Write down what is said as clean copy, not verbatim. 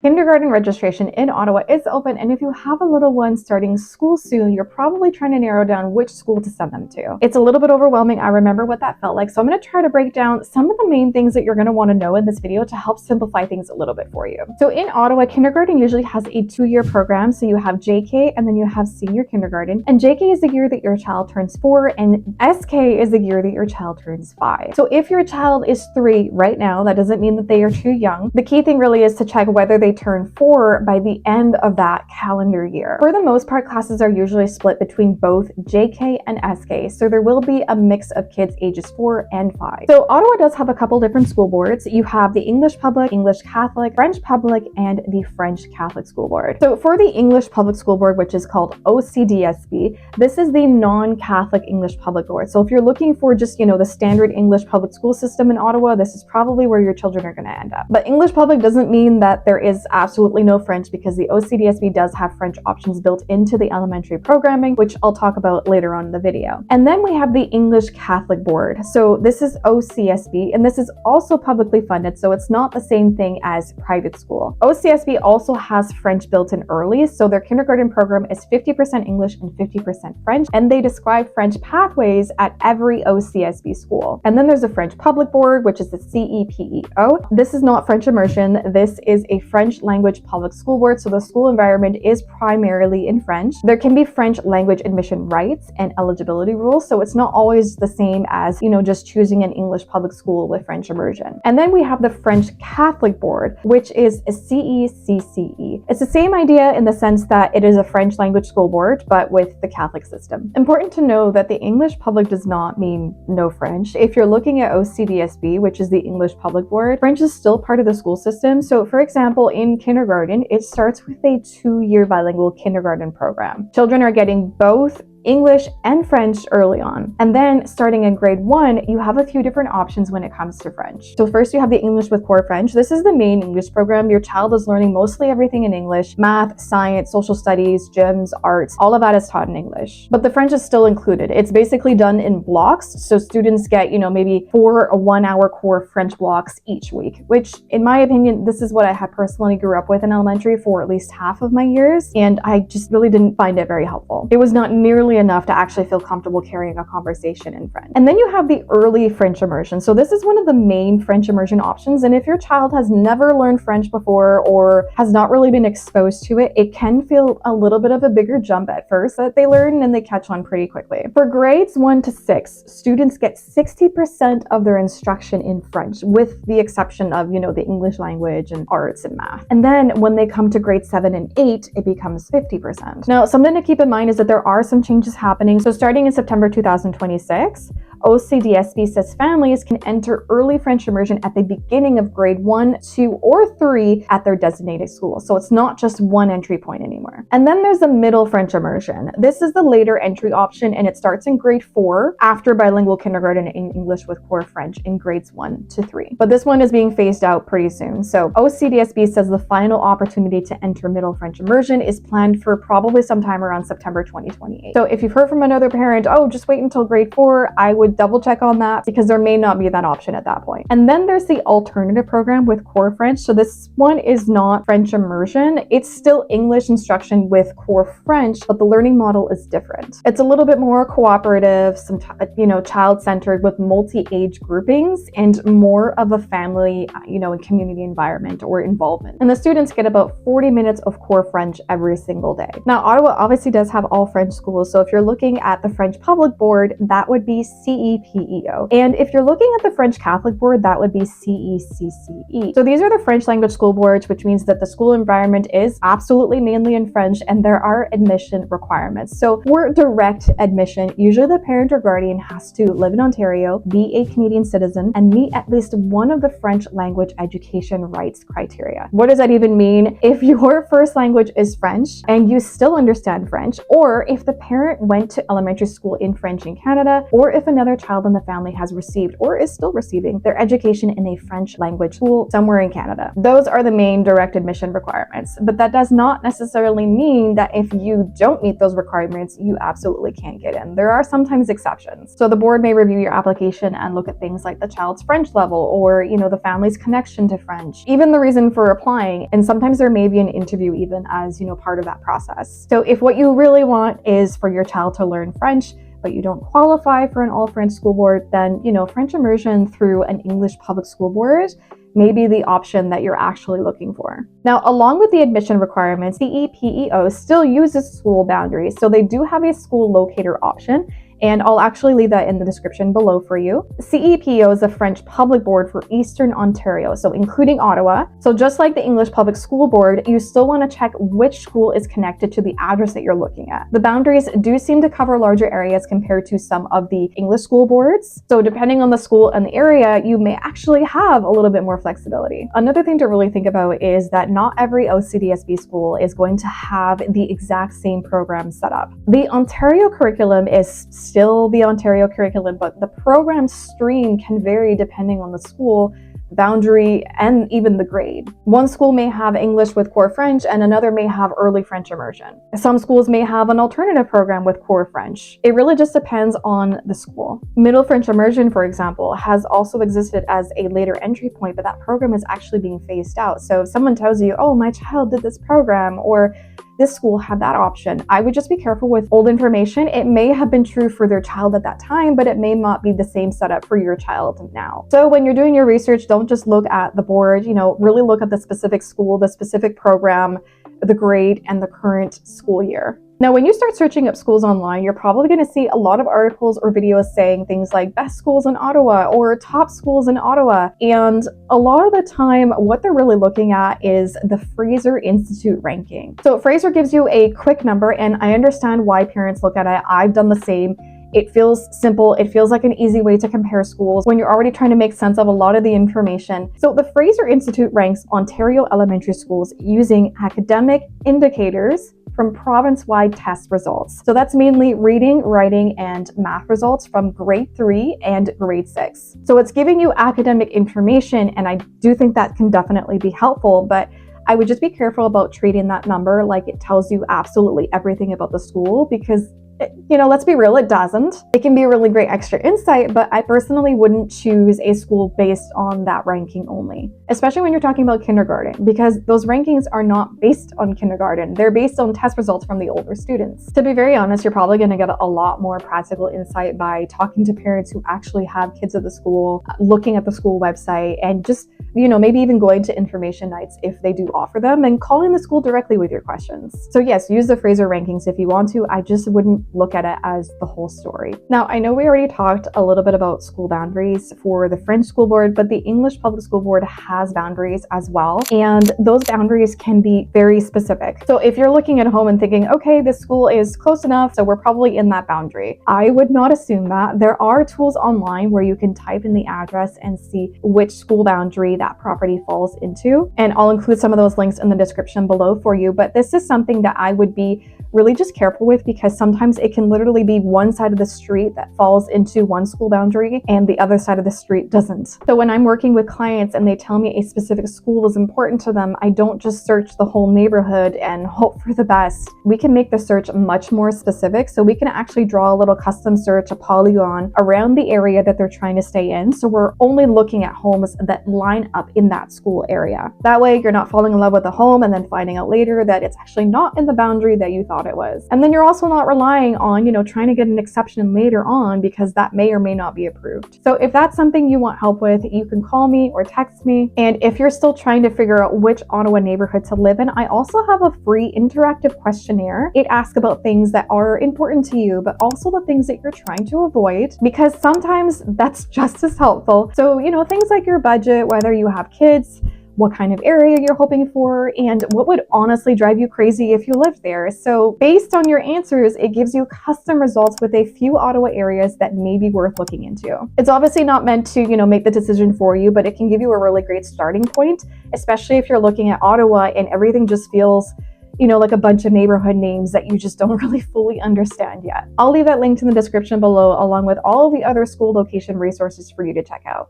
Kindergarten registration in Ottawa is open, and if you have a little one starting school soon, you're probably trying to narrow down which school to send them to. It's a little bit overwhelming. I remember what that felt like, so I'm going to try to break down some of the main things that you're going to want to know in this video to help simplify things a little bit for you. So in Ottawa, kindergarten usually has a 2-year program, so you have JK and then you have senior kindergarten, and JK is the year that your child turns 4 and SK is the year that your child turns 5. So if your child is 3 right now, that doesn't mean that they are too young. The key thing really is to check whether they turn 4 by the end of that calendar year. For the most part, classes are usually split between both JK and SK, so there will be a mix of kids ages 4 and 5. So Ottawa does have a couple different school boards. You have the English Public, English Catholic, French Public, and the French Catholic School Board. So for the English Public School Board, which is called OCDSB, this is the non-Catholic English Public Board. So if you're looking for just, the standard English public school system in Ottawa, this is probably where your children are going to end up. But English Public doesn't mean that there is absolutely no French, because the OCDSB does have French options built into the elementary programming, which I'll talk about later on in the video. And then we have the English Catholic Board. So this is OCSB, and this is also publicly funded, so it's not the same thing as private school. OCSB also has French built in early, so their kindergarten program is 50% English and 50% French, and they describe French pathways at every OCSB school. And then there's a French Public Board, which is the CEPEO. This is not French Immersion. This is a French language public school board, so the school environment is primarily in French. There can be French language admission rights and eligibility rules, so it's not always the same as, just choosing an English public school with French immersion. And then we have the French Catholic Board, which is a CECCE. It's the same idea in the sense that it is a French language school board, but with the Catholic system. Important to know that the English public does not mean no French. If you're looking at OCDSB, which is the English Public Board, French is still part of the school system. So for example, in kindergarten, it starts with a 2-year bilingual kindergarten program. Children are getting both English and French early on. And then starting in grade 1, you have a few different options when it comes to French. So first you have the English with Core French. This is the main English program. Your child is learning mostly everything in English: math, science, social studies, gyms, arts, all of that is taught in English. But the French is still included. It's basically done in blocks. So students get, maybe 4 1-hour core French blocks each week, which in my opinion, this is what I had personally grew up with in elementary for at least half of my years. And I just really didn't find it very helpful. It was not nearly enough to actually feel comfortable carrying a conversation in French. And then you have the early French immersion. So this is one of the main French immersion options. And if your child has never learned French before or has not really been exposed to it, it can feel a little bit of a bigger jump at first, but they learn and they catch on pretty quickly. For grades 1 to 6, students get 60% of their instruction in French, with the exception of, the English language and arts and math. And then when they come to grade 7 and 8, it becomes 50%. Now, something to keep in mind is that there are some changes happening. So starting in September 2026, OCDSB says families can enter early French immersion at the beginning of grade 1, 2, or 3 at their designated school. So it's not just one entry point anymore. And then there's the middle French immersion. This is the later entry option, and it starts in grade 4 after bilingual kindergarten in English with core French in grades 1 to 3. But this one is being phased out pretty soon. So OCDSB says the final opportunity to enter middle French immersion is planned for probably sometime around September 2028. So if you've heard from another parent, just wait until grade 4, I would double check on that, because there may not be that option at that point. And then there's the alternative program with core French. So this one is not French immersion. It's still English instruction with core French, but the learning model is different. It's a little bit more cooperative, child-centered with multi-age groupings and more of a family, and community environment or involvement. And the students get about 40 minutes of core French every single day. Now, Ottawa obviously does have all French schools. So if you're looking at the French Public Board, that would be CEPEO. And if you're looking at the French Catholic Board, that would be CECCE. So these are the French language school boards, which means that the school environment is absolutely mainly in French, and there are admission requirements. So for direct admission, usually the parent or guardian has to live in Ontario, be a Canadian citizen, and meet at least one of the French language education rights criteria. What does that even mean? If your first language is French and you still understand French, or if the parent went to elementary school in French in Canada, or if another other child in the family has received or is still receiving their education in a French language school somewhere in Canada. Those are the main direct admission requirements, but that does not necessarily mean that if you don't meet those requirements, you absolutely can't get in. There are sometimes exceptions. So the board may review your application and look at things like the child's French level or, the family's connection to French, even the reason for applying. And sometimes there may be an interview even as, part of that process. So if what you really want is for your child to learn French, but you don't qualify for an all French school board, then, French immersion through an English public school board may be the option that you're actually looking for. Now, along with the admission requirements, the CEPEO still uses school boundaries. So they do have a school locator option, and I'll actually leave that in the description below for you. CEPEO is a French public board for Eastern Ontario, so including Ottawa. So just like the English public school board, you still want to check which school is connected to the address that you're looking at. The boundaries do seem to cover larger areas compared to some of the English school boards. So depending on the school and the area, you may actually have a little bit more flexibility. Another thing to really think about is that not every OCDSB school is going to have the exact same program set up. The Ontario curriculum is still the Ontario curriculum, but the program stream can vary depending on the school, boundary, and even the grade. One school may have English with core French and another may have early French immersion. Some schools may have an alternative program with core French. It really just depends on the school. Middle French immersion, for example, has also existed as a later entry point, but that program is actually being phased out. So if someone tells you, oh, my child did this program, or this school had that option, I would just be careful with old information. It may have been true for their child at that time, but it may not be the same setup for your child now. So when you're doing your research, don't just look at the board, really look at the specific school, the specific program, the grade, and the current school year. Now, when you start searching up schools online, you're probably going to see a lot of articles or videos saying things like best schools in Ottawa or top schools in Ottawa. And a lot of the time, what they're really looking at is the Fraser Institute ranking. So Fraser gives you a quick number, and I understand why parents look at it. I've done the same. It feels simple. It feels like an easy way to compare schools when you're already trying to make sense of a lot of the information. So the Fraser Institute ranks Ontario elementary schools using academic indicators from province-wide test results. So that's mainly reading, writing, and math results from grade 3 and grade 6. So it's giving you academic information, and I do think that can definitely be helpful, but I would just be careful about treating that number like it tells you absolutely everything about the school, because let's be real, it doesn't. It can be a really great extra insight, but I personally wouldn't choose a school based on that ranking only, especially when you're talking about kindergarten, because those rankings are not based on kindergarten. They're based on test results from the older students. To be very honest, you're probably going to get a lot more practical insight by talking to parents who actually have kids at the school, looking at the school website, and just, maybe even going to information nights if they do offer them, and calling the school directly with your questions. So yes, use the Fraser rankings if you want to. I just wouldn't look at it as the whole story. Now, I know we already talked a little bit about school boundaries for the French school board, but the English public school board has boundaries as well, and those boundaries can be very specific. So if you're looking at home and thinking, okay, this school is close enough, so we're probably in that boundary, I would not assume that. There are tools online where you can type in the address and see which school boundary that property falls into, and I'll include some of those links in the description below for you, but this is something that I would be really just careful with, because sometimes it can literally be one side of the street that falls into one school boundary and the other side of the street doesn't. So when I'm working with clients and they tell me a specific school is important to them, I don't just search the whole neighborhood and hope for the best. We can make the search much more specific, so we can actually draw a little custom search, a polygon around the area that they're trying to stay in. So we're only looking at homes that line up in that school area. That way you're not falling in love with a home and then finding out later that it's actually not in the boundary that you thought it was. And then you're also not relying on, trying to get an exception later on, because that may or may not be approved. So if that's something you want help with, you can call me or text me. And if you're still trying to figure out which Ottawa neighborhood to live in, I also have a free interactive questionnaire. It asks about things that are important to you, but also the things that you're trying to avoid, because sometimes that's just as helpful. So, things like your budget, whether you have kids, what kind of area you're hoping for, and what would honestly drive you crazy if you lived there. So based on your answers, it gives you custom results with a few Ottawa areas that may be worth looking into. It's obviously not meant to, make the decision for you, but it can give you a really great starting point, especially if you're looking at Ottawa and everything just feels like a bunch of neighborhood names that you just don't really fully understand yet. I'll leave that linked in the description below, along with all the other school location resources for you to check out.